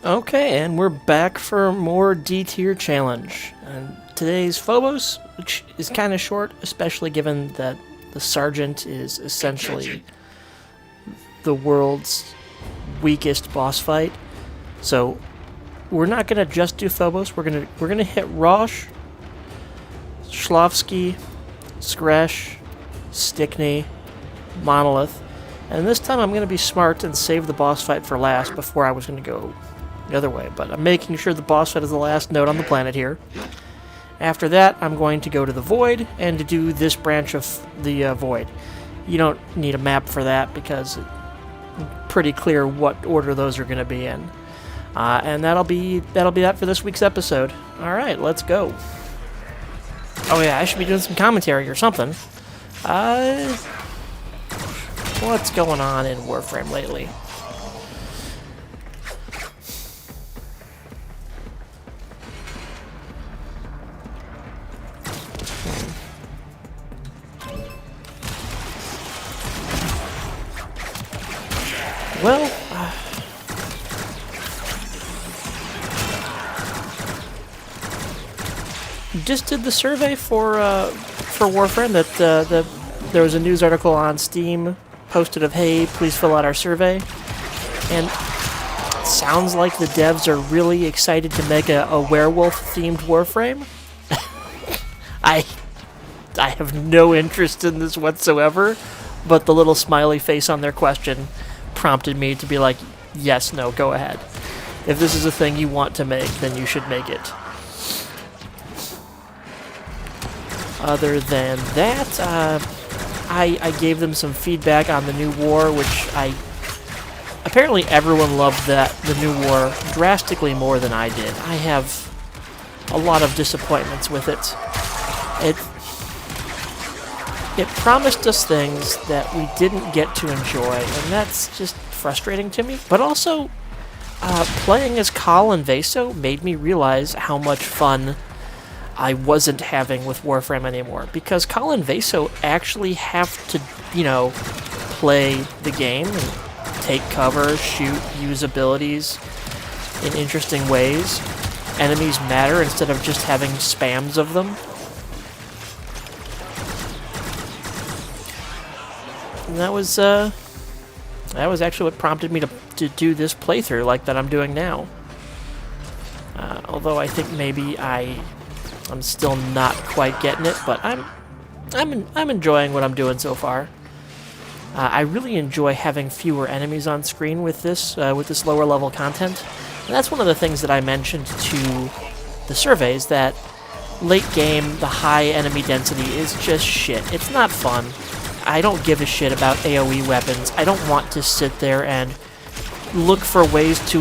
Okay, and we're back for more D-tier challenge. And today's Phobos, which is kind of short, especially given that the Sergeant is essentially the world's weakest boss fight. So we're not gonna just do Phobos. We're gonna hit Rosh, Shlovsky, Skresh, Stickney, Monolith, and this time I'm gonna be smart and save the boss fight for last before I was gonna go the other way, but I'm making sure the boss fight is the last node on the planet here. After that, I'm going to go to the Void and to do this branch of the Void. You don't need a map for that because it's pretty clear what order those are going to be in. And that'll be that for this week's episode. All right, let's go. Oh yeah, I should be doing some commentary or something. What's going on in Warframe lately? Well, just did the survey for Warframe that there was a news article on Steam posted of, hey, please fill out our survey, and it sounds like the devs are really excited to make a werewolf-themed Warframe. I have no interest in this whatsoever, but the little smiley face on their question prompted me to be like, yes, no, go ahead. If this is a thing you want to make, then you should make it. Other than that, I gave them some feedback on the new war, which apparently everyone loved the new war drastically more than I did. I have a lot of disappointments with it. It promised us things that we didn't get to enjoy, and that's just frustrating to me. But also, playing as Khal and Vaso made me realize how much fun I wasn't having with Warframe anymore. Because Khal and Vaso actually have to, play the game and take cover, shoot, use abilities in interesting ways. Enemies matter instead of just having spams of them. And that was actually what prompted me to do this playthrough like that I'm doing now. Although I think maybe I'm still not quite getting it, but I'm enjoying what I'm doing so far. I really enjoy having fewer enemies on screen with this lower level content, and that's one of the things that I mentioned to the surveys, that late game the high enemy density is just shit. It's not fun. I don't give a shit about AoE weapons. I don't want to sit there and look for ways to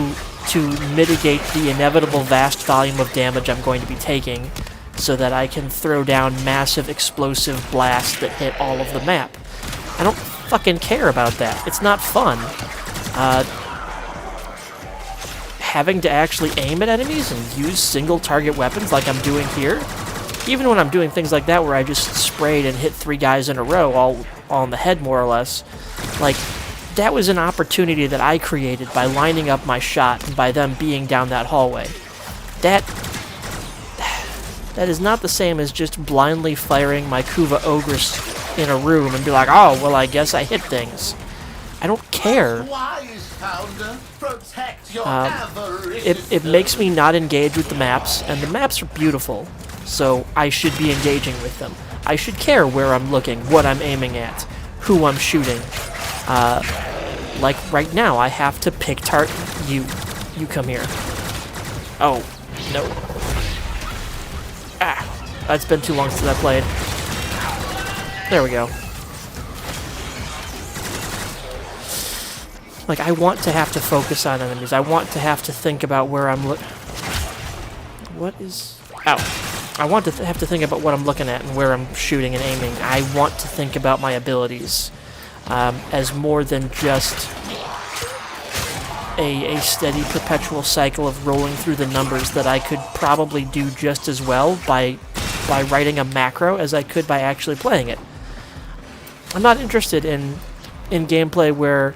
mitigate the inevitable vast volume of damage I'm going to be taking so that I can throw down massive explosive blasts that hit all of the map. I don't fucking care about that. It's not fun. Having to actually aim at enemies and use single target weapons like I'm doing here, even when I'm doing things like that where I just sprayed and hit 3 guys in a row all in the head more or less, like, that was an opportunity that I created by lining up my shot and by them being down that hallway. That is not the same as just blindly firing my Kuva Ogress in a room and be like, oh, well, I guess I hit things. I don't care. It makes me not engage with the maps, and the maps are beautiful, so I should be engaging with them. I should care where I'm looking, what I'm aiming at, who I'm shooting. Like right now, I have to pick you come here. Oh, no. Ah, it's been too long since I played. There we go. Like, I want to have to focus on enemies. I want to have to think about where I'm What is... Ow. I want to have to think about what I'm looking at and where I'm shooting and aiming. I want to think about my abilities as more than just a steady, perpetual cycle of rolling through the numbers that I could probably do just as well by writing a macro as I could by actually playing it. I'm not interested in gameplay where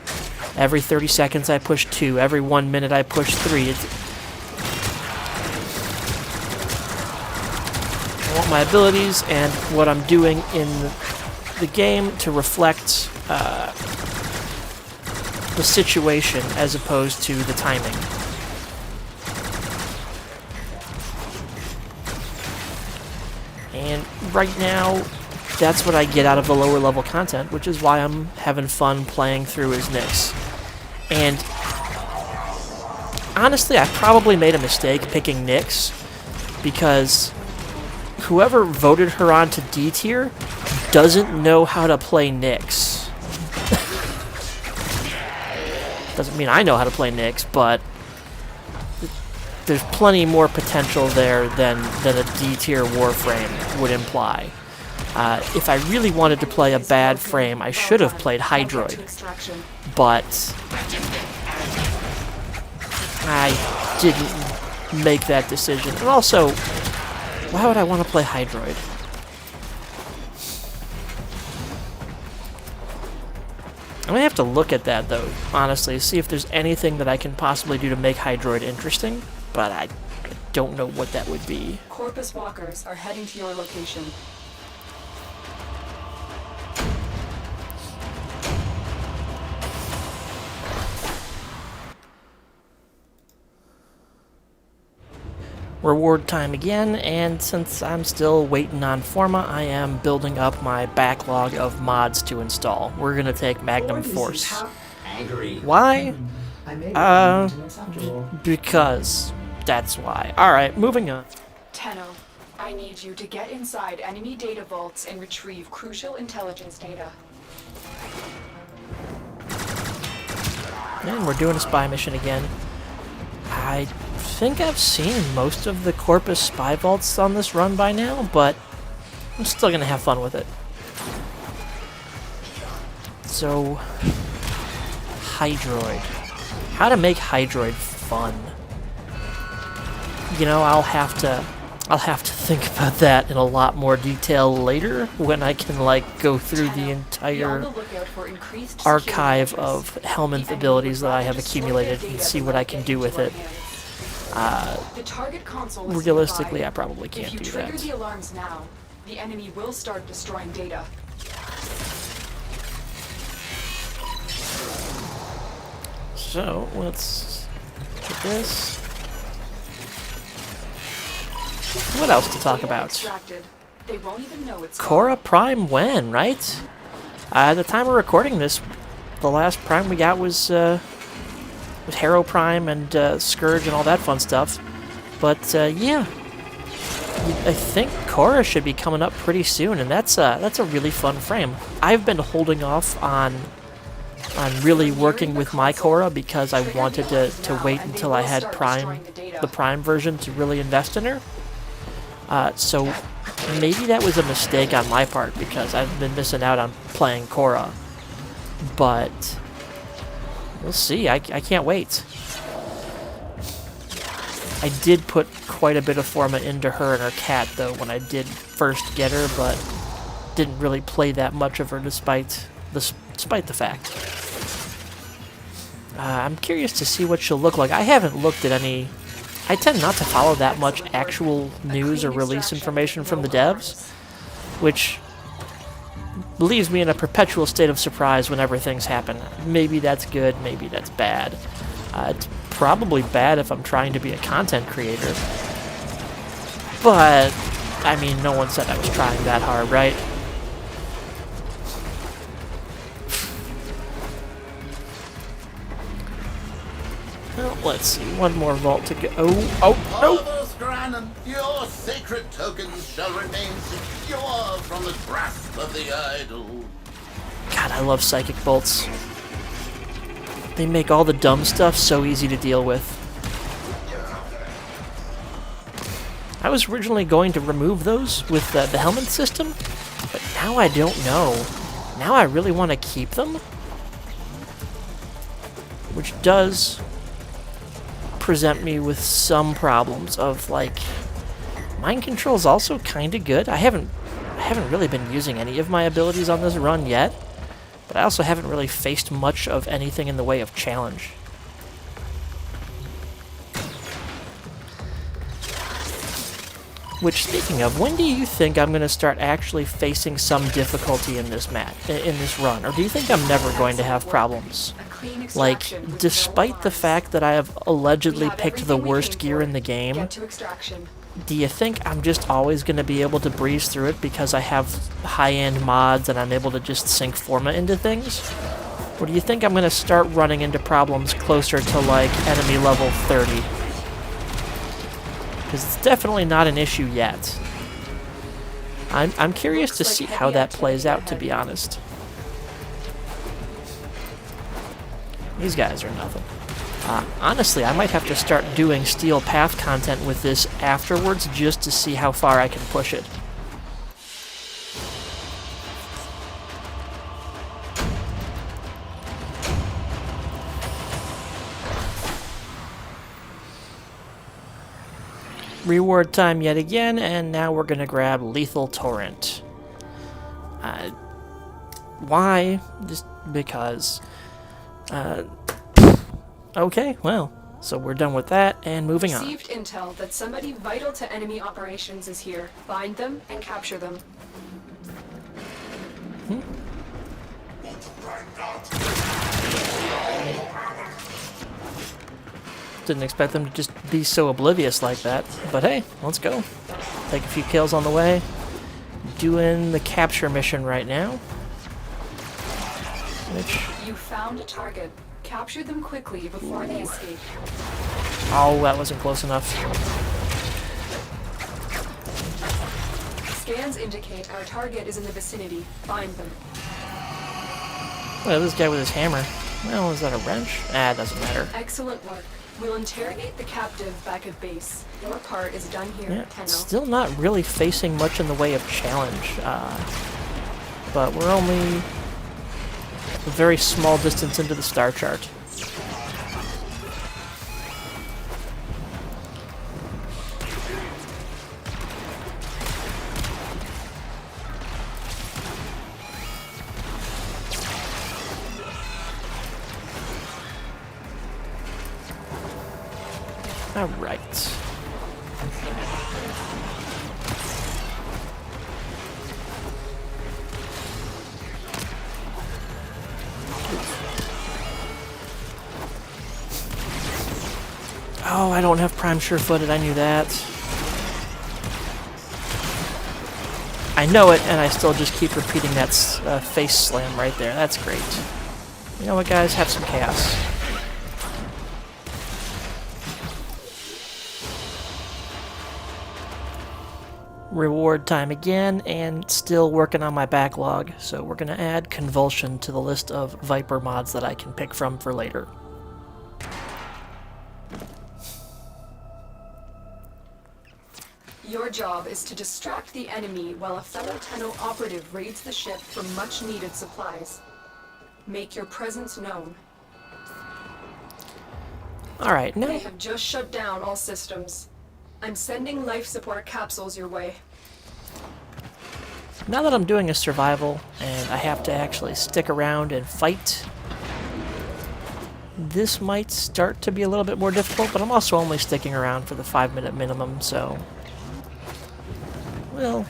every 30 seconds I push 2, every 1 minute I push 3. want my abilities and what I'm doing in the game to reflect the situation as opposed to the timing. And right now, that's what I get out of the lower level content, which is why I'm having fun playing through as Nyx. And honestly, I probably made a mistake picking Nyx, because whoever voted her on to D tier doesn't know how to play Nyx. Doesn't mean I know how to play Nyx, but there's plenty more potential there than a D tier Warframe would imply. If I really wanted to play a bad frame, I should have played Hydroid, but I didn't make that decision. And also, why would I want to play Hydroid? I'm gonna have to look at that, though, honestly, see if there's anything that I can possibly do to make Hydroid interesting, but I don't know what that would be. Corpus walkers are heading to your location. Reward time again, and since I'm still waiting on Forma, I am building up my backlog of mods to install. We're gonna take Magnum Force. Why? Because that's why. Alright, moving on. Tenno, I need you to get inside enemy data vaults and retrieve crucial intelligence data. And we're doing a spy mission again. I think I've seen most of the Corpus spy vaults on this run by now, but I'm still gonna have fun with it. So, Hydroid. How to make Hydroid fun? You know, I'll have to think about that in a lot more detail later when I can go through the entire archive of Helminth abilities that I have accumulated and see what I can do with it. Realistically, I probably can't do that. If you trigger the alarms now, the enemy will start destroying data. So, let's get this. What else to talk about? Korra Prime when, right? At the time of recording this, the last Prime we got was Harrow Prime and Scourge and all that fun stuff. But yeah, I think Korra should be coming up pretty soon, and that's a really fun frame. I've been holding off on really working with my Korra because I wanted to wait until I had the Prime version to really invest in her. So maybe that was a mistake on my part because I've been missing out on playing Korra. But we'll see. I can't wait. I did put quite a bit of Forma into her and her cat, though, when I did first get her, but didn't really play that much of her despite the fact. I'm curious to see what she'll look like. I haven't looked at any... I tend not to follow that much actual news or release information from the devs, which leaves me in a perpetual state of surprise whenever things happen. Maybe that's good, maybe that's bad. It's probably bad if I'm trying to be a content creator. But, I mean, no one said I was trying that hard, right? Well, let's see. One more vault to go. Oh, no! Your sacred tokens shall remain secure from the grasp of the idol. God, I love psychic bolts. They make all the dumb stuff so easy to deal with. I was originally going to remove those with the Helminth system, but now I don't know. Now I really want to keep them, which does present me with some problems of mind control is also kind of good. I haven't really been using any of my abilities on this run yet, but I also haven't really faced much of anything in the way of challenge. Which, speaking of, when do you think I'm going to start actually facing some difficulty in this in this run? Or do you think I'm never going to have problems? Like, despite the fact that I have allegedly picked the worst gear in the game, do you think I'm just always going to be able to breeze through it because I have high-end mods and I'm able to just sync forma into things? Or do you think I'm going to start running into problems closer to, like, enemy level 30? Because it's definitely not an issue yet. I'm curious to see how that plays out, to be honest. These guys are nothing. Honestly, I might have to start doing Steel Path content with this afterwards just to see how far I can push it. Reward time yet again, and now we're gonna grab Lethal Torrent. Why? Just because. Okay, well, so we're done with that, and moving on. Received intel that somebody vital to enemy operations is here. Find them and capture them. Didn't expect them to just be so oblivious like that, but hey, let's go. Take a few kills on the way. Doing the capture mission right now. Which... You found a target. Capture them quickly before they escape. Oh, that wasn't close enough. Scans indicate our target is in the vicinity. Find them. Look at this guy with his hammer. Well, is that a wrench? Ah, it doesn't matter. Excellent work. We'll interrogate the captive back at base. Your part is done here, Yeah, Tenno. still not really facing much in the way of challenge. But we're only a very small distance into the star chart. All right. Oh, I don't have Prime Sure-Footed, I knew that. I know it, and I still just keep repeating that face slam right there. That's great. You know what, guys? Have some chaos. Reward time again, and still working on my backlog, so we're going to add Convulsion to the list of Viper mods that I can pick from for later. Your job is to distract the enemy while a fellow Tenno operative raids the ship for much-needed supplies. Make your presence known. Alright, now... They have just shut down all systems. I'm sending life support capsules your way. Now that I'm doing a survival, and I have to actually stick around and fight, this might start to be a little bit more difficult, but I'm also only sticking around for the 5-minute minimum, so... well,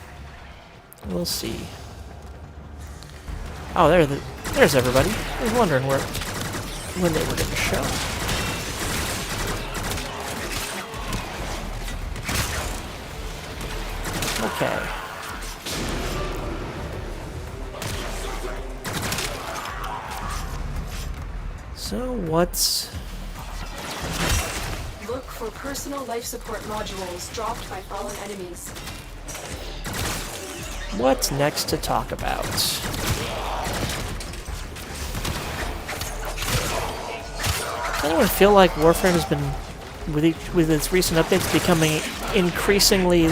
we'll see. Oh, there's everybody. I was wondering when they were going to show. Okay. So what's... Look for personal life support modules dropped by fallen enemies. what's next to talk about? Does anyone feel like Warframe has been, with its recent updates, becoming increasingly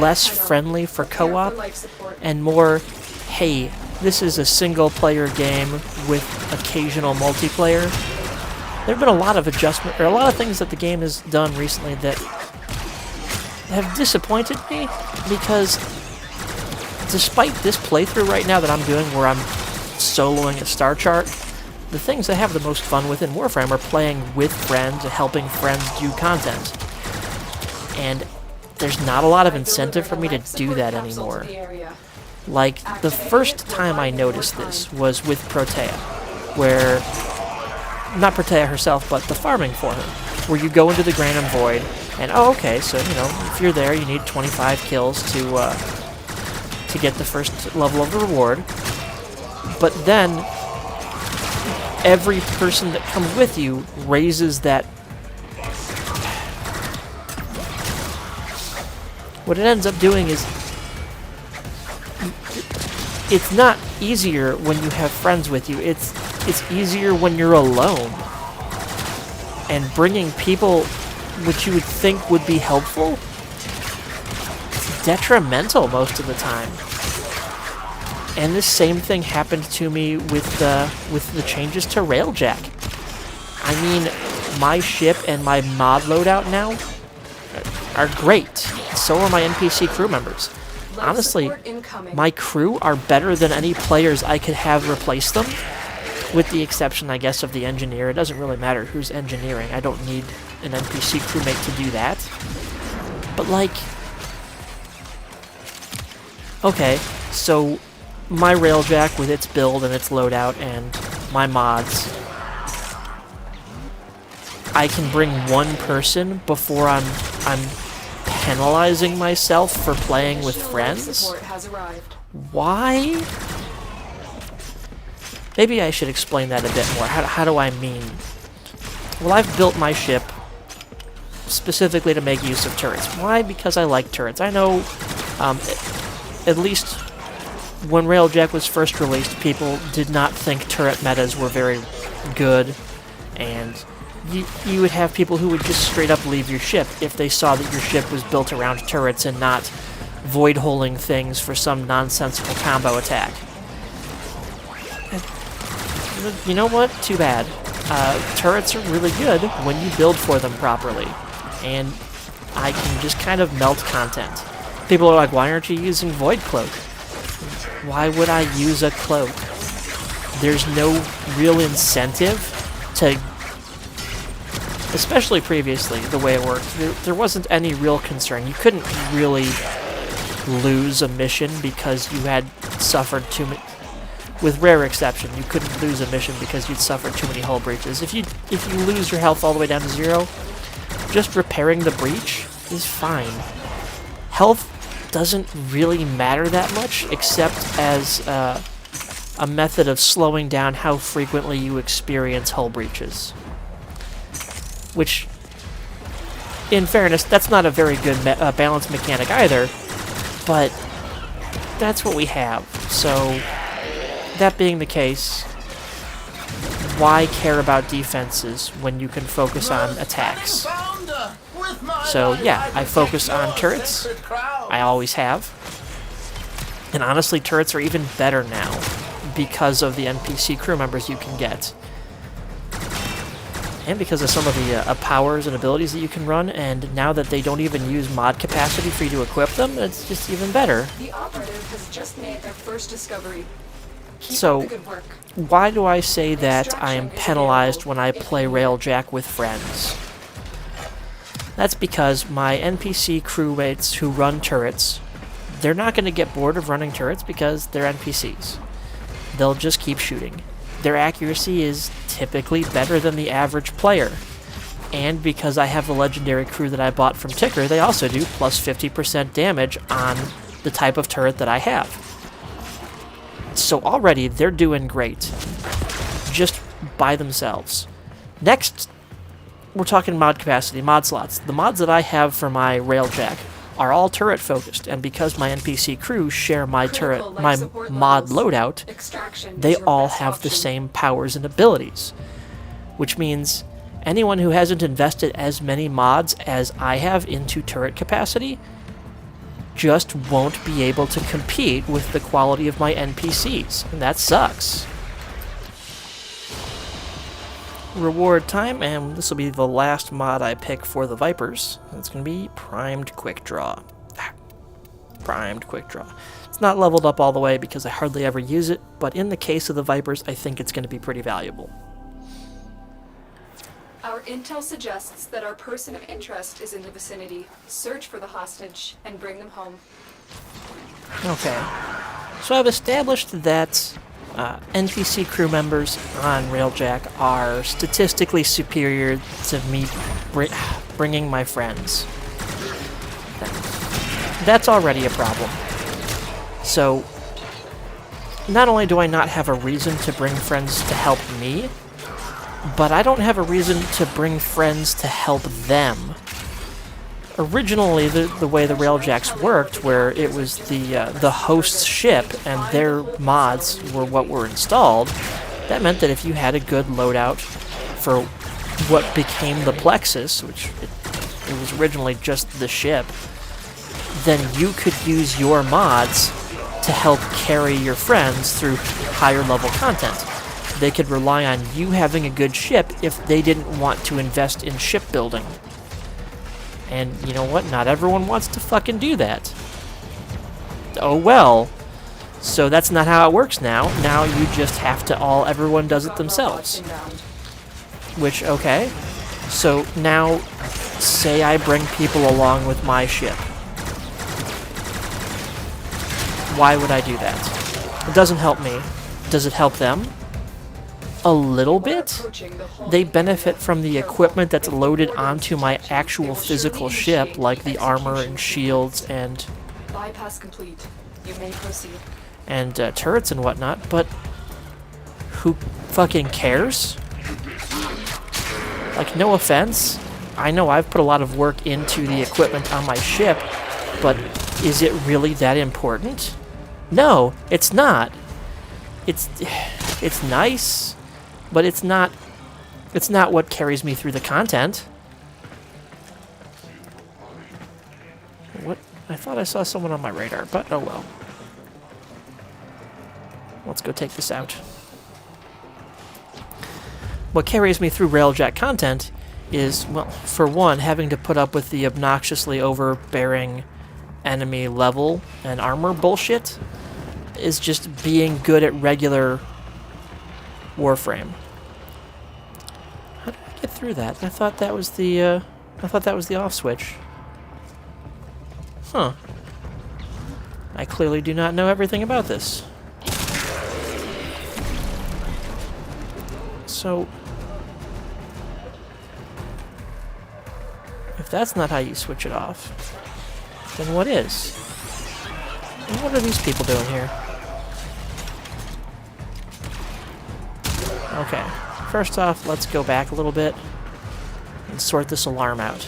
less friendly for co-op and more, hey, this is a single-player game with occasional multiplayer? There have been a lot of adjustment, or a lot of things that the game has done recently that have disappointed me, because despite this playthrough right now that I'm doing where I'm soloing a star chart, the things I have the most fun with in Warframe are playing with friends and helping friends do content. And there's not a lot of incentive for me to do that anymore. Like, the first time I noticed this was with Protea, where, not Protea herself, but the farming for her, where you go into the Granum Void, and oh, okay, so, you know, if you're there, you need 25 kills to get the first level of the reward. But then, every person that comes with you raises that. What it ends up doing is, it's not easier when you have friends with you. It's easier when you're alone. And bringing people which you would think would be helpful, it's detrimental most of the time. And this same thing happened to me with the changes to Railjack. I mean, my ship and my mod loadout now are great. So are my NPC crew members. Honestly, my crew are better than any players I could have replace them, with the exception, I guess, of the engineer. It doesn't really matter who's engineering. I don't need an NPC crewmate to do that. But, like, okay, so my Railjack with its build and its loadout and my mods, I can bring one person before I'm penalizing myself for playing with friends? Why? Maybe I should explain that a bit more. How do I mean? Well, I've built my ship specifically to make use of turrets. Why? Because I like turrets. I know, at least when Railjack was first released, people did not think turret metas were very good, and you would have people who would just straight up leave your ship if they saw that your ship was built around turrets and not void-holing things for some nonsensical combo attack. You know what? Too bad. Turrets are really good when you build for them properly, and I can just kind of melt content. People are like, why aren't you using Void Cloak? Why would I use a cloak? There's no real incentive to, especially previously, the way it worked, there wasn't any real concern. You couldn't really lose a mission because you had suffered too many. With rare exception, you couldn't lose a mission because you'd suffered too many hull breaches. If you lose your health all the way down to 0, just repairing the breach is fine. Health doesn't really matter that much, except as a method of slowing down how frequently you experience hull breaches. Which, in fairness, that's not a very good balance mechanic either, but that's what we have. So, that being the case, why care about defenses when you can focus on attacks? So yeah, I focus on turrets. I always have. And honestly, turrets are even better now because of the NPC crew members you can get. And because of some of the powers and abilities that you can run, and now that they don't even use mod capacity for you to equip them, it's just even better. The operative has just made their first discovery. So, why do I say that I am penalized when I play Railjack with friends? That's because my NPC crewmates who run turrets, they're not going to get bored of running turrets because they're NPCs. They'll just keep shooting. Their accuracy is typically better than the average player. And because I have the legendary crew that I bought from Ticker, they also do plus 50% damage on the type of turret that I have. So already, they're doing great, just by themselves. Next, we're talking mod capacity, mod slots. The mods that I have for my Railjack are all turret focused, and because my NPC crew share my mod loadout, they all have the same powers and abilities. Which means anyone who hasn't invested as many mods as I have into turret capacity just won't be able to compete with the quality of my NPCs, and that sucks. Reward time, and this will be the last mod I pick for the Vipers. It's going to be Primed Quick Draw. Primed Quick Draw. It's not leveled up all the way because I hardly ever use it, but in the case of the Vipers, I think it's going to be pretty valuable. Our intel suggests that our person of interest is in the vicinity. Search for the hostage and bring them home. Okay. So I've established that NPC crew members on Railjack are statistically superior to me bringing my friends. That's already a problem. So, not only do I not have a reason to bring friends to help me, but I don't have a reason to bring friends to help them. Originally, the way the Railjacks worked, where it was the host's ship and their mods were what were installed, that meant that if you had a good loadout for what became the Plexus, which it was originally just the ship, then you could use your mods to help carry your friends through higher level content. They could rely on you having a good ship if they didn't want to invest in shipbuilding. And you know what? Not everyone wants to fucking do that. Oh well. So that's not how it works now. Now you just have to everyone does it themselves. Which, okay. So now, say I bring people along with my ship. Why would I do that? It doesn't help me. Does it help them? A little bit? They benefit from the equipment that's loaded onto my actual physical ship, like the armor and shields and bypass complete. You may proceed. And turrets and whatnot, but who fucking cares? Like, no offense. I know I've put a lot of work into the equipment on my ship, but is it really that important? No, it's not. It's nice, but it's not what carries me through the content. What? I thought I saw someone on my radar, but oh well. Let's go take this out. What carries me through Railjack content is, well, for one, having to put up with the obnoxiously overbearing enemy level and armor bullshit, is just being good at regular Warframe. How did I get through that? I thought that was the off switch. Huh. I clearly do not know everything about this. So, if that's not how you switch it off, then what is? And what are these people doing here? Okay, first off, let's go back a little bit and sort this alarm out.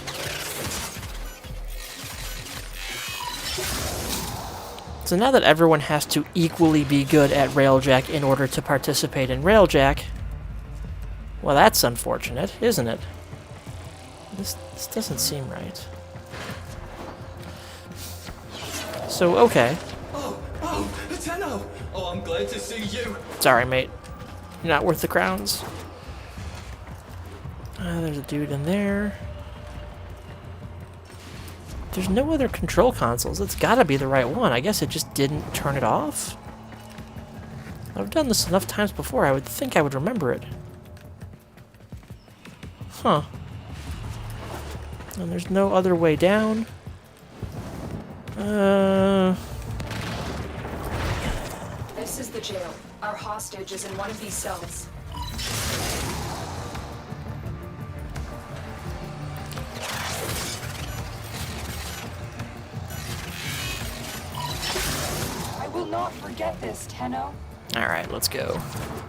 So now that everyone has to equally be good at Railjack in order to participate in Railjack, well, that's unfortunate, isn't it? This doesn't seem right. So, okay. Oh, Tenno! Oh, I'm glad to see you. Sorry, mate. You're not worth the crowns. There's a dude in there. There's no other control consoles. It's gotta be the right one. I guess it just didn't turn it off. I've done this enough times before. I would think I would remember it. Huh. And there's no other way down. This is the jail. Our hostage is in one of these cells. I will not forget this, Tenno. Alright, let's go.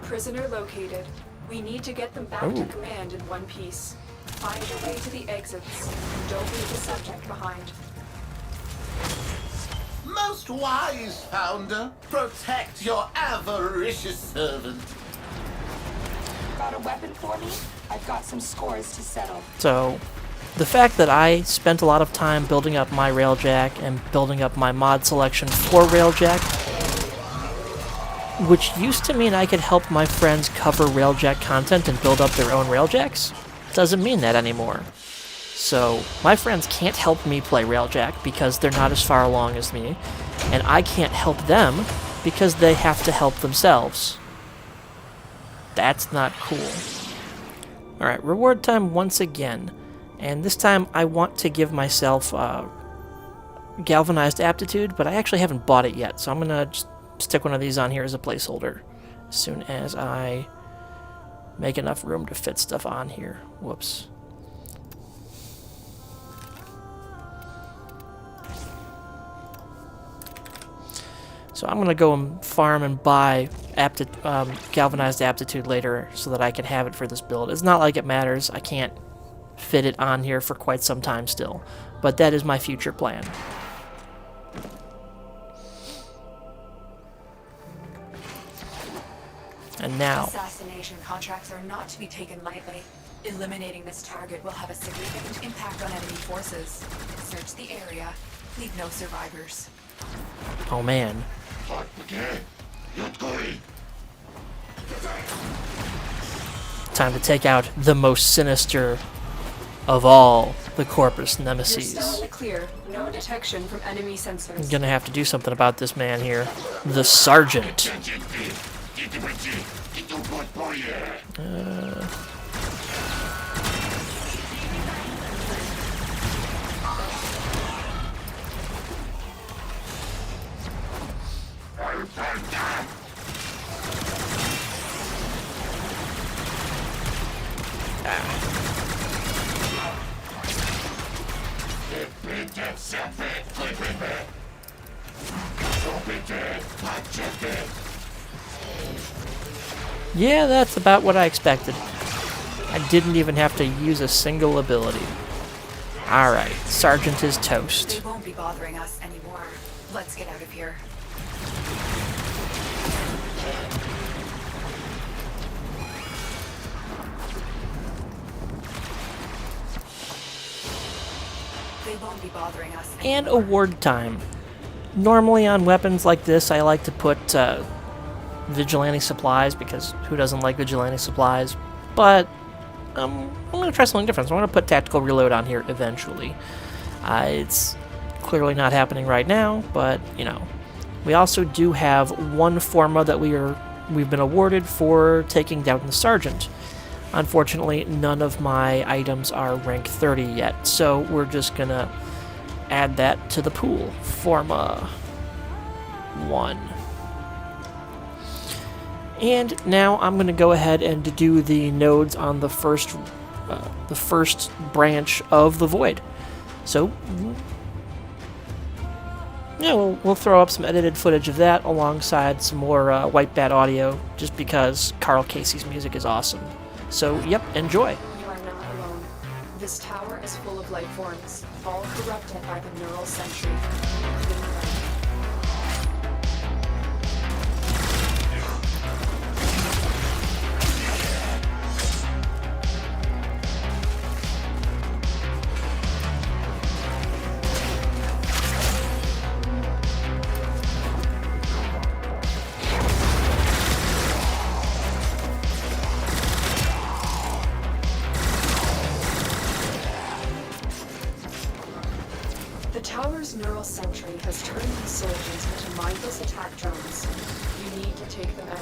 Prisoner located. We need to get them back to command in one piece. Find your way to the exits, and don't leave the subject behind. Most wise founder, protect your avaricious servant. Got a weapon for me? I've got some scores to settle. So, the fact that I spent a lot of time building up my Railjack and building up my mod selection for Railjack, which used to mean I could help my friends cover Railjack content and build up their own Railjacks, doesn't mean that anymore. So, my friends can't help me play Railjack because they're not as far along as me, and I can't help them because they have to help themselves. That's not cool. Alright, reward time once again. And this time I want to give myself galvanized aptitude, but I actually haven't bought it yet, so I'm going to just stick one of these on here as a placeholder as soon as I make enough room to fit stuff on here. Whoops. So I'm going to go and farm and buy galvanized aptitude later so that I can have it for this build. It's not like it matters. I can't fit it on here for quite some time still, but that is my future plan. And now, Assassination contracts are not to be taken lightly. Eliminating this target will have a significant impact on enemy forces. Search the area. Leave no survivors. oh man. Time to take out the most sinister of all the Corpus You're Nemesis. still in the clear. No detection from enemy I'm sensors. gonna have to do something about this man here. The Sergeant. Yeah, that's about what I expected. I didn't even have to use a single ability. Alright, Sergeant is They toast. won't be bothering us anymore. Let's get out of here. They won't be bothering us And anymore. award time. Normally on weapons like this, I like to put vigilante supplies, because who doesn't like vigilante supplies? But I'm going to try something different. So I'm going to put tactical reload on here eventually. It's clearly not happening right now, but you know. We also do have one forma that we've been awarded for taking down the Sergeant. Unfortunately, none of my items are rank 30 yet, so we're just gonna add that to the pool. Forma 1. And now I'm gonna go ahead and do the nodes on the first branch of the Void. So, yeah, we'll throw up some edited footage of that alongside some more White Bat audio, just because Carl Casey's music is awesome. So, yep, enjoy. You are not alone. This tower is full of life forms, all corrupted by the neural sentry. Clean them. The tower's neural sentry has turned these soldiers into mindless attack drones. You need to take them out.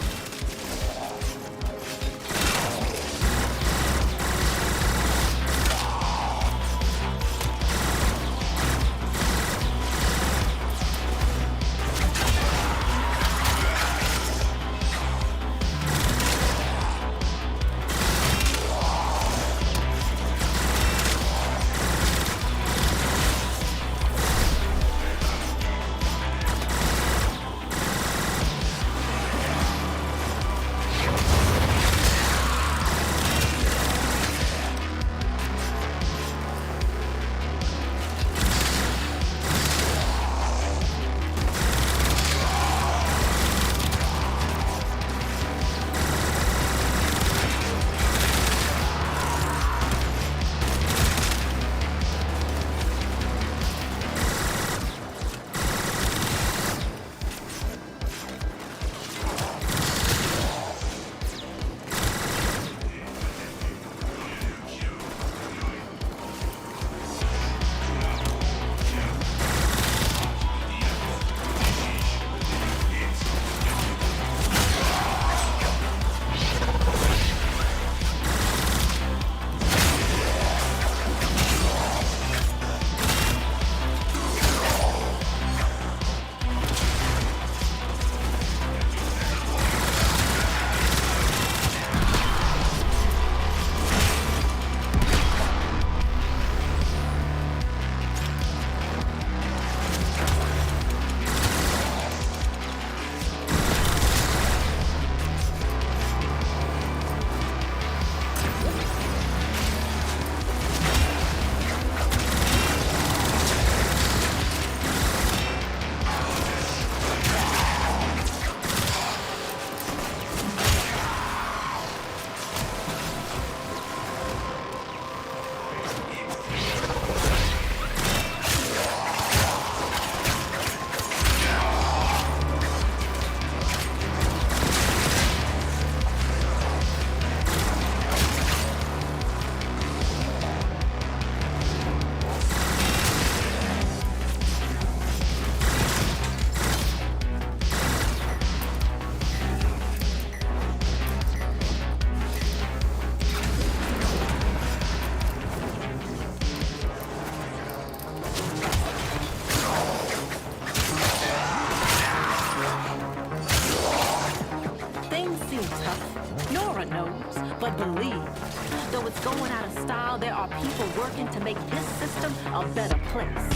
make his system a better place.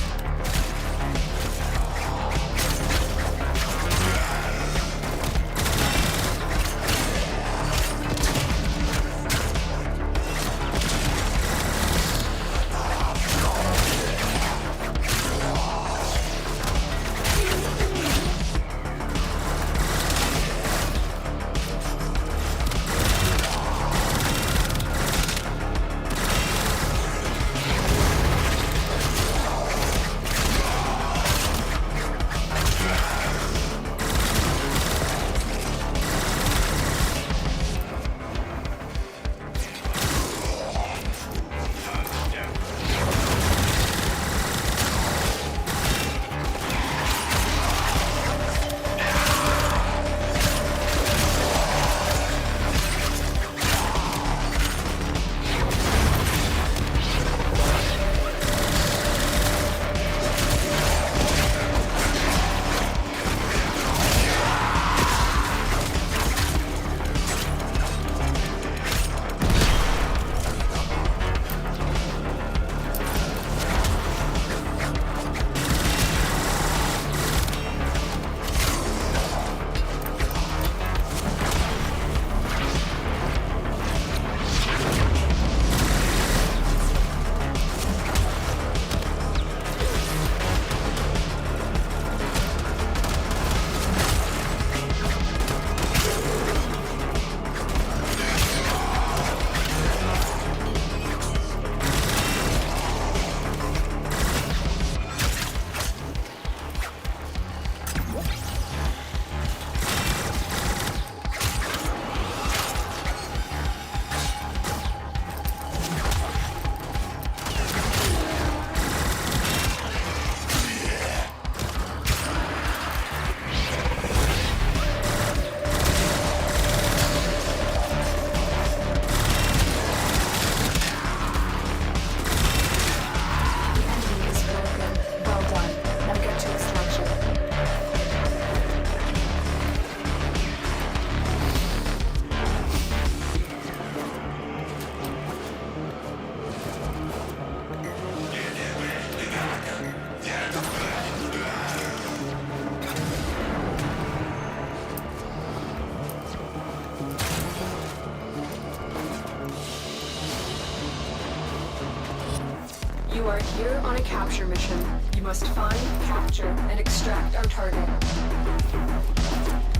You are here on a capture mission. You must find, capture, and extract our target.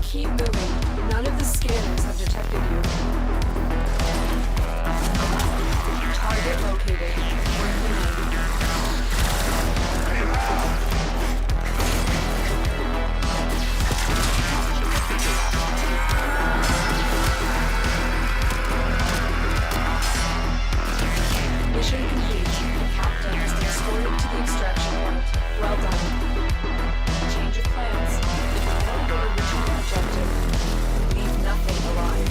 Keep moving. None of the scanners have detected you. Target located. Working in. Mission complete. The captain has been escorted to the extraction point. Well done. Change of plans. Follow your original objective. Leave nothing alive.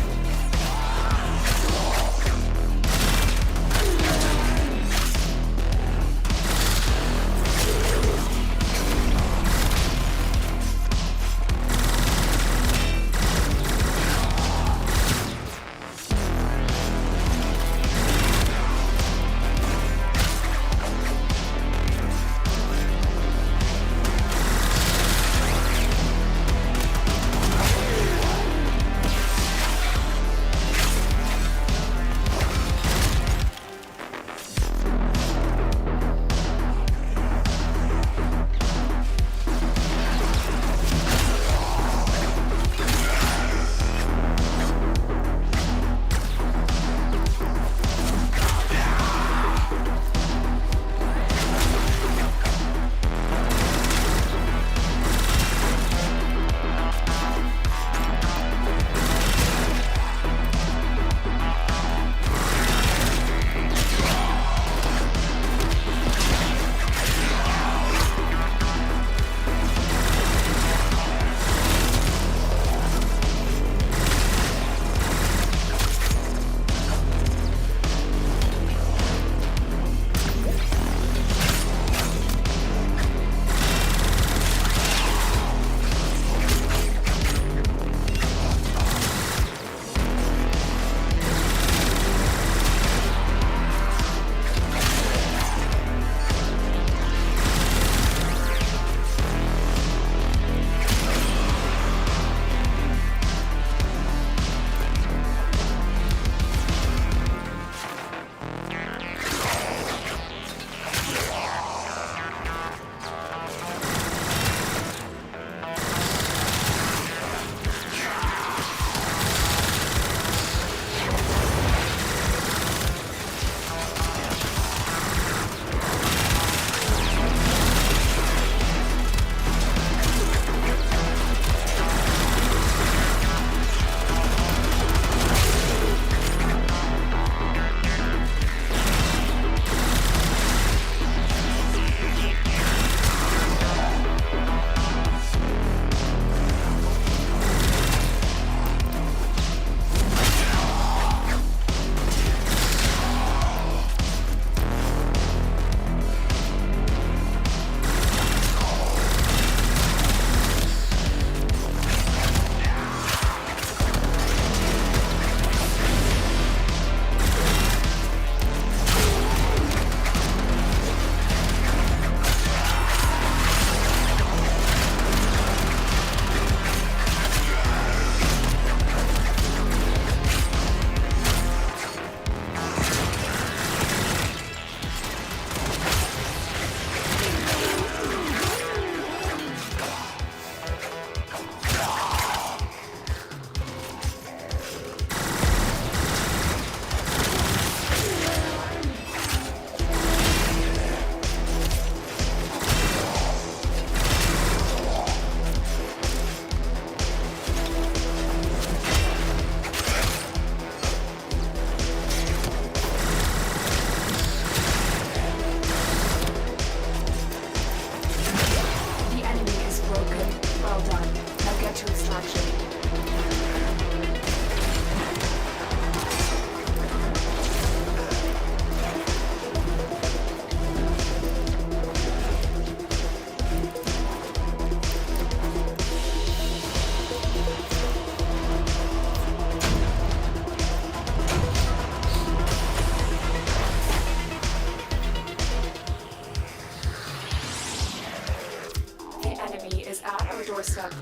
is at our doorstep.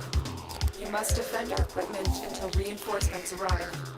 You must defend our equipment until reinforcements arrive.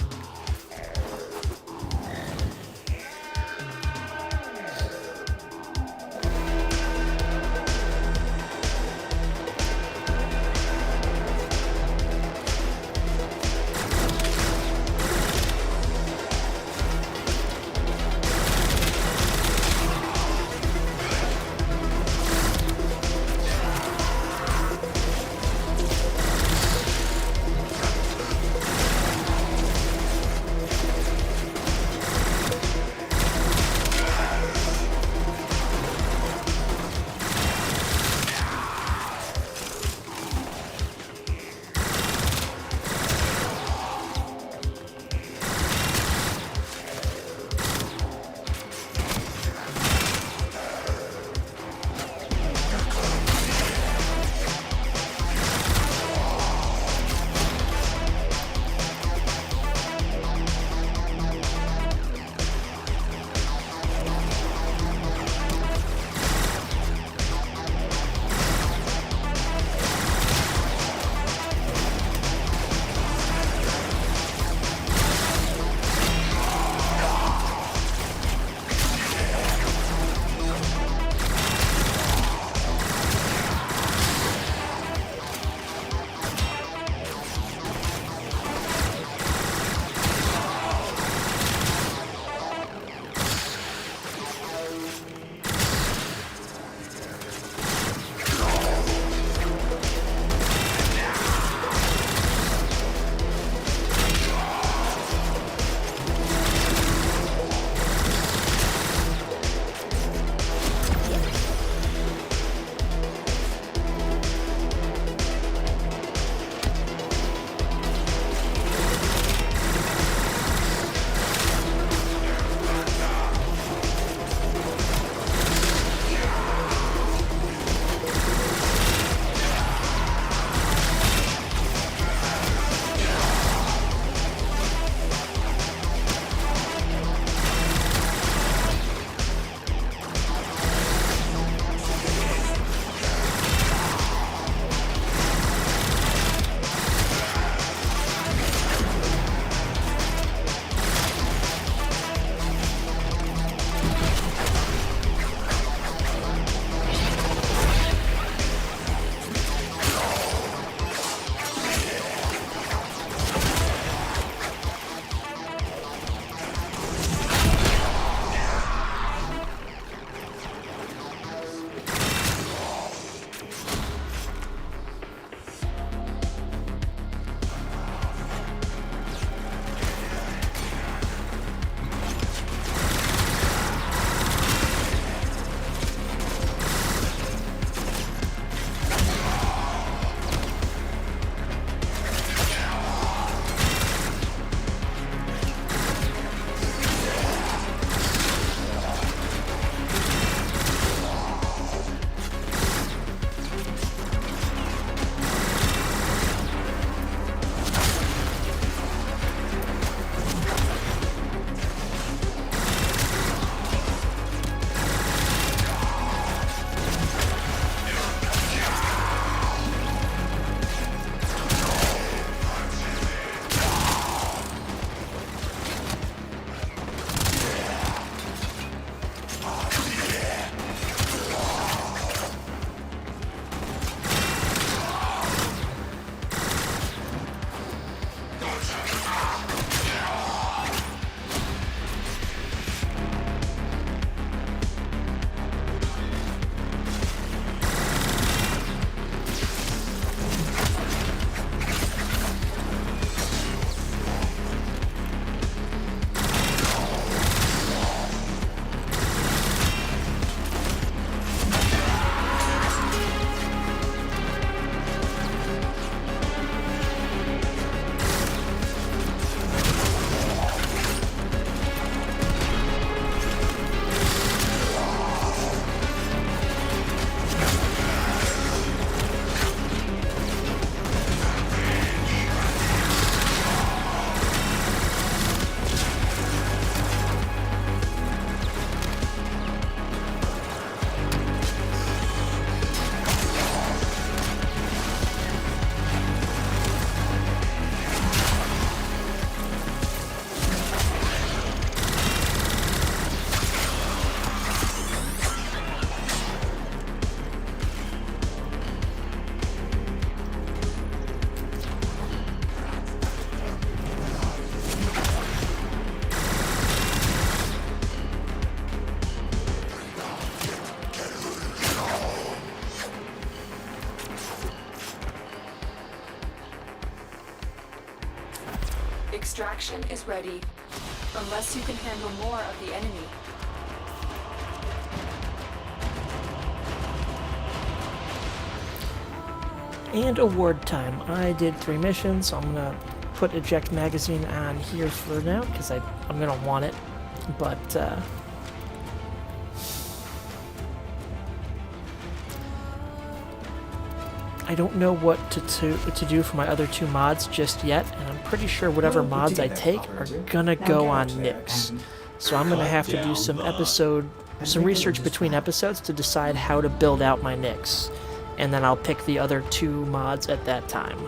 Extraction is ready. Unless you can handle more of the enemy. And award time. I did 3 missions, so I'm gonna put eject magazine on here for now because I'm gonna want it. But I don't know what to do for my other 2 mods just yet, and I'm pretty sure whatever mods I take are gonna go on Nyx. So I'm gonna have to do some research between episodes to decide how to build out my Nyx, and then I'll pick the other 2 mods at that time.